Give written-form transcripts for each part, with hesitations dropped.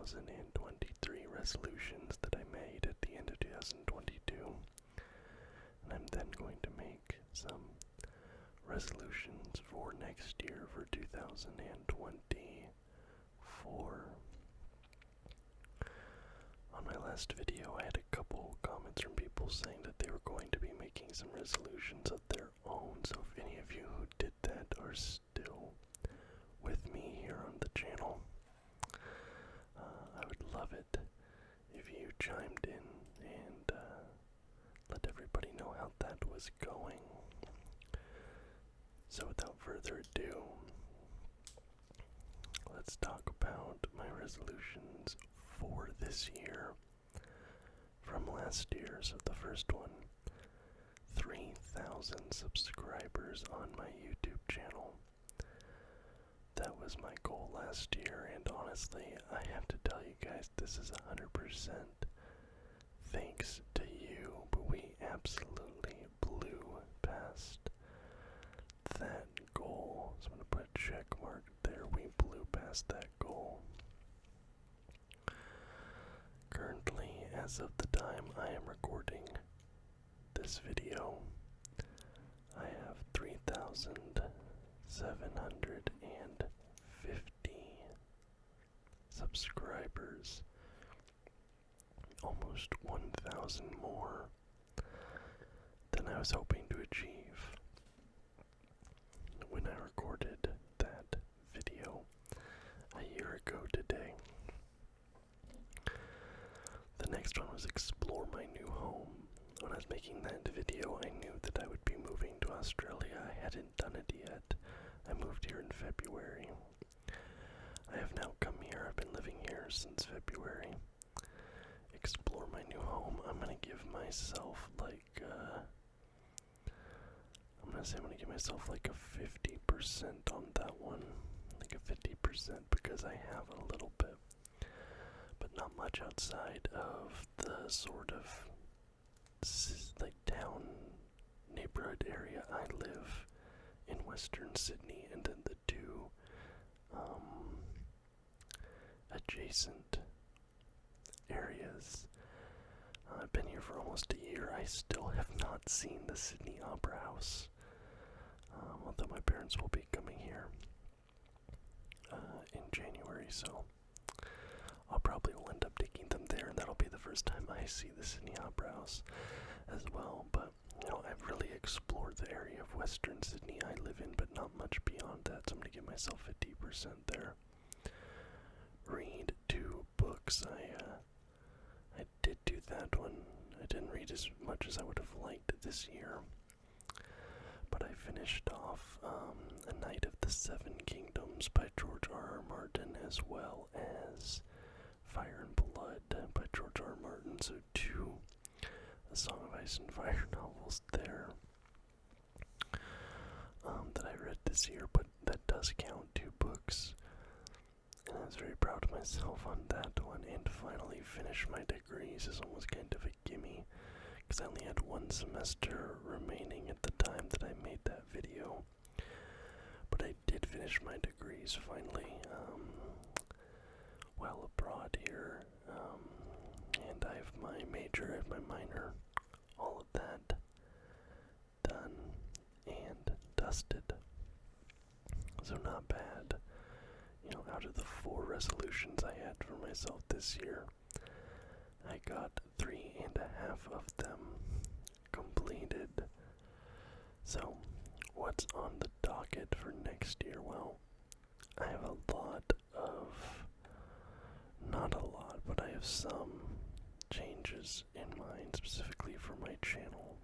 2023 resolutions that I made at the end of 2022. And I'm then going to make some resolutions for next year for 2024. On my last video, I had a couple comments from people saying that they were going to be making some resolutions of their own, so if any of you who did that are still with me here on the channel, I would love it if you chimed in and let everybody know how that was going. So without further ado, let's talk about my resolutions for this year from last year. So the first one, 3,000 subscribers on my YouTube channel. That was my goal last year, and honestly, I have to tell you guys, this is 100% thanks to you, but we absolutely blew past that goal. So I'm going to put a check mark there. We blew past that goal. Currently, as of the time I am recording this video, I have 3,750 subscribers, almost 1,000 more than I was hoping to achieve when I recorded that video a year ago today. The next one was explore my new home. When I was making that video, I knew that I would be moving to Australia. I hadn't done it yet. I moved here in February. I have now come here. I've been living here since February. Explore my new home. I'm gonna give myself like I'm gonna give myself like a 50% on that one. Like a 50% because I have a little bit, but not much outside of the sort of like town neighborhood area I live in Western Sydney, and then the two adjacent areas. I've been here for almost a year. I still have not seen the Sydney Opera House, although my parents will be coming here in January, so I'll probably will end up taking them there, and that'll be the first time I see the Sydney Opera House as well. But I've really explored the area of Western Sydney I live in, but not much beyond that, so I'm gonna give myself 50% there. Read 2 books. I did do that one. I didn't read as much as I would have liked this year, but I finished off A Knight of the Seven Kingdoms by George R. R. Martin, as well as Fire and Blood by George R. R. Martin. So 2 A Song of Ice and Fire novels there that I read this year, but that does count 2 books. And I was very proud of myself on that one. And finally finish my degrees is almost kind of a gimme, because I only had 1 semester remaining at the time that I made that video. But I did finish my degrees finally, while abroad here. And I have my major, I have my minor, all of that done and dusted. So not bad. Out of the 4 resolutions I had for myself this year, I got 3.5 of them completed. So, what's on the docket for next year? Well, I have a lot of, not a lot, but I have some changes in mind, specifically for my channel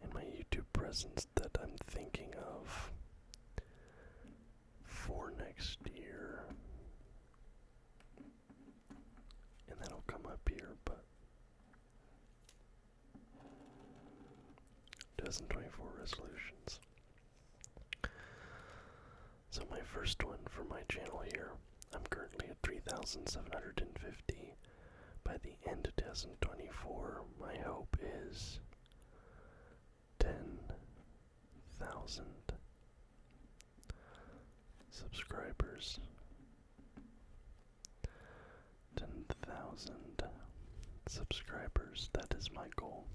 and my YouTube presence that I'm thinking of for next year. And that'll come up here, but 2024 resolutions. So my first one for my channel here, I'm currently at 3,750. By the end of 2024, my hope is 10,000 subscribers. subscribers. That is my goal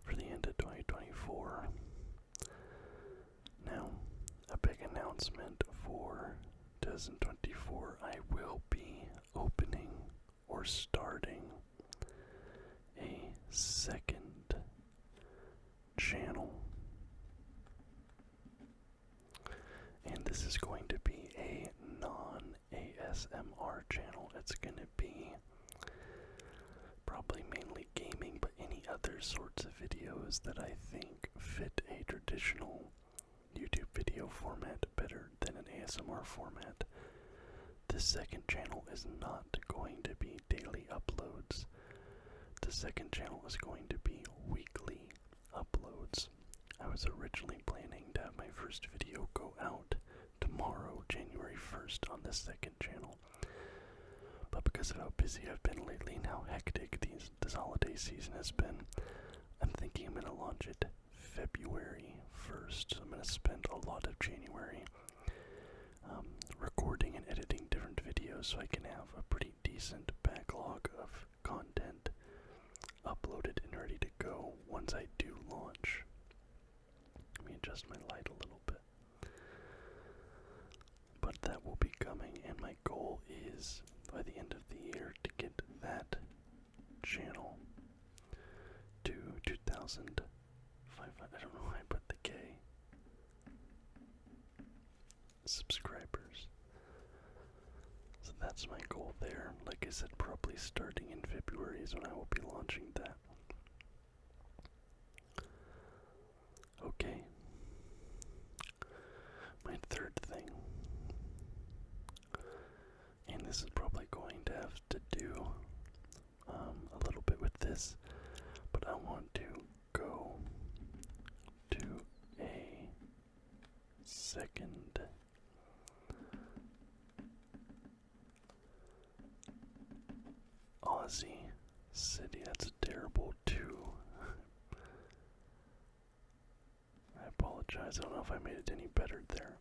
for the end of 2024. Now, a big announcement for 2024, I will be opening or starting a second channel. And this is going to be a non-ASMR channel. It's going to be probably mainly gaming, but any other sorts of videos that I think fit a traditional YouTube video format better than an ASMR format. This second channel is not going to be daily uploads. The second channel is going to be weekly uploads. I was originally planning to have my first video go out tomorrow, January 1st, on the second channel. But because of how busy I've been lately and how hectic this holiday season has been, I'm thinking I'm going to launch it February 1st. So I'm going to spend a lot of January recording and editing different videos so I can have a pretty decent backlog of content uploaded and ready to go once I do launch. Let me adjust my light a little bit. But that will be coming, and my goal is by the end of the year to get that channel to 2,500. I don't know why I put the K. Subscribers. So that's my goal there. Like I said, probably starting in February is when I will be launching that. Okay. My third thing, and this is probably going to have to do a little bit with this, but I want to go to a second Aussie city. That's a terrible two. I apologize. I don't know if I made it any better there.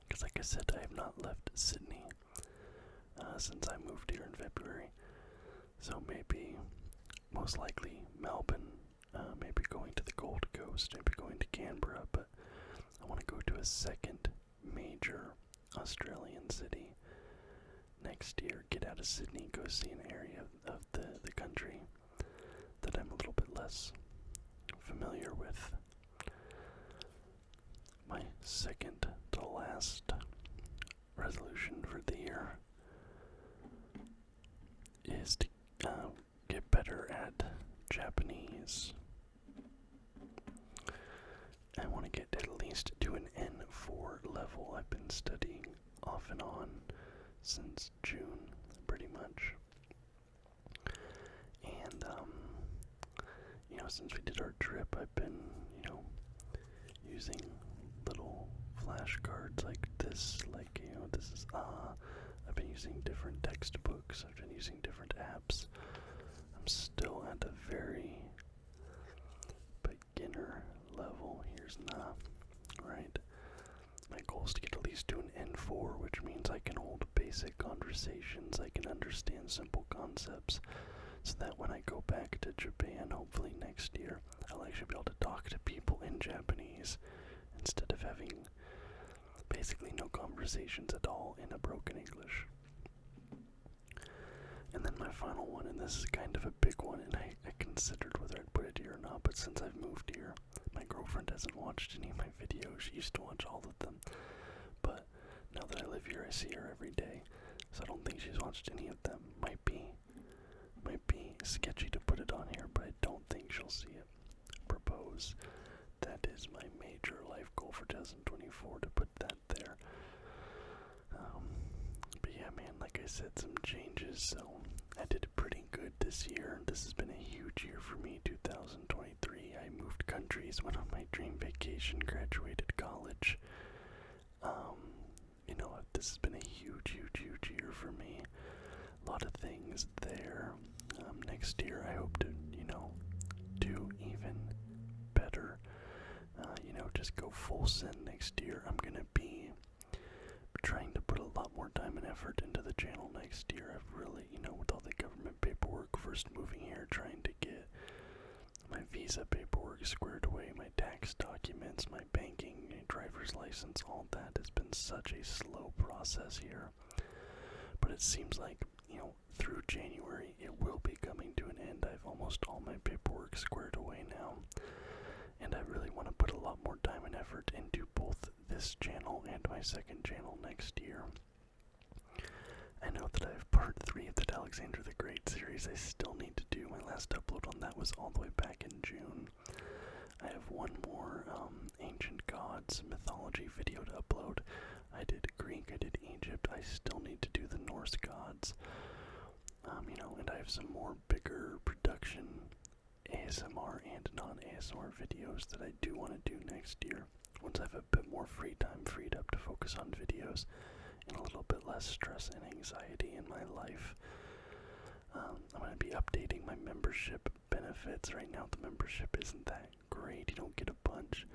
Because like I said, I have not left Sydney since I moved here in February. So maybe, most likely, Melbourne. Maybe going to the Gold Coast. Maybe going to Canberra. But I want to go to a second major Australian city next year. Get out of Sydney. Go see an area of the country that I'm a little bit less familiar with. My second to last resolution for the year is to get better at Japanese. I want to get at least to an N4 level. I've been studying off and on since June, pretty much. And, since we did our trip, I've been, using little flashcards like this, this is I've been using different textbooks, I've been using different apps. I'm still at a very beginner level. Here's right? My goal is to get at least to an N4, which means I can hold basic conversations, I can understand simple concepts, so that when I go back to Japan, hopefully next year, I'll actually be able to talk to people in Japanese instead of having basically no conversations at all in a broken English. And then my final one, and this is kind of a big one, and I considered whether I'd put it here or not, but since I've moved here, my girlfriend hasn't watched any of my videos. She used to watch all of them, but now that I live here, I see her every day, so I don't think she's watched any of them. Might be sketchy to put it on here, but I don't think she'll see it. Propose. That is my major life goal for 2024, to put that there. But yeah, man, like I said, some changes, so I did pretty good this year. This has been a huge year for me, 2023. I moved countries, went on my dream vacation, graduated college. This has been a huge year for me. A lot of things there. Next year, I hope to, do even better. Just go full send next year. I'm gonna be trying to put a lot more time and effort into the channel next year. I've really, with all the government paperwork, first moving here, trying to get my visa paperwork squared away, my tax documents, my banking, my driver's license, all that has been such a slow process here. But it seems like, through January, it will be coming to an end. I have almost all my paperwork squared away now. And I really want to put a lot more time and effort into both this channel and my second channel next year. I know that I have part 3 of the Alexander the Great series I still need to do. My last upload on that was all the way back in June. I have one more Ancient Gods mythology video to upload. I did Greek, I did Egypt, I still need to do the Norse gods. And I have some more bigger production ASMR and non-ASMR videos that I do want to do next year. Once I have a bit more free time freed up to focus on videos and a little bit less stress and anxiety in my life. I'm going to be updating my membership benefits. Right now the membership isn't that great. You don't get a bunch.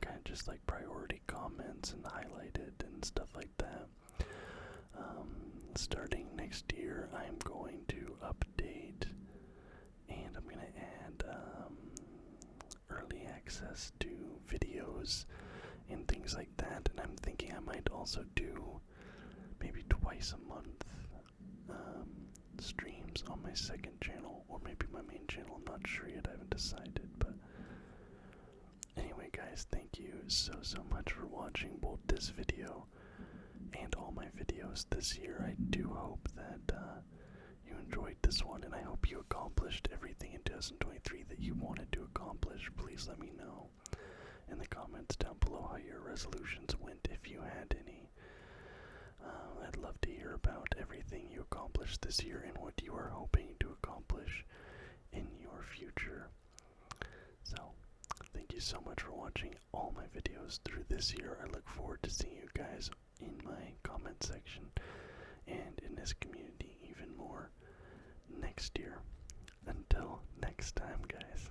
Kind of just like priority comments and highlighted and stuff like that. Starting next year, I'm going to update and I'm going to add early access to videos and things like that. And I'm thinking I might also do maybe twice a month streams on my second channel or maybe my main channel. I'm not sure yet. I haven't decided. But anyway, guys, thank you so much for watching both this video and all my videos this year. I do hope that you enjoyed this one, and I hope you accomplished everything in 2023 that you wanted to accomplish. Please let me know in the comments down below how your resolutions went, if you had any. I'd love to hear about everything you accomplished this year and what you are hoping to accomplish in your future. So, thank you so much for watching all my videos through this year. I look forward to seeing you guys in my comment section and in this community even more next year. Until next time, guys.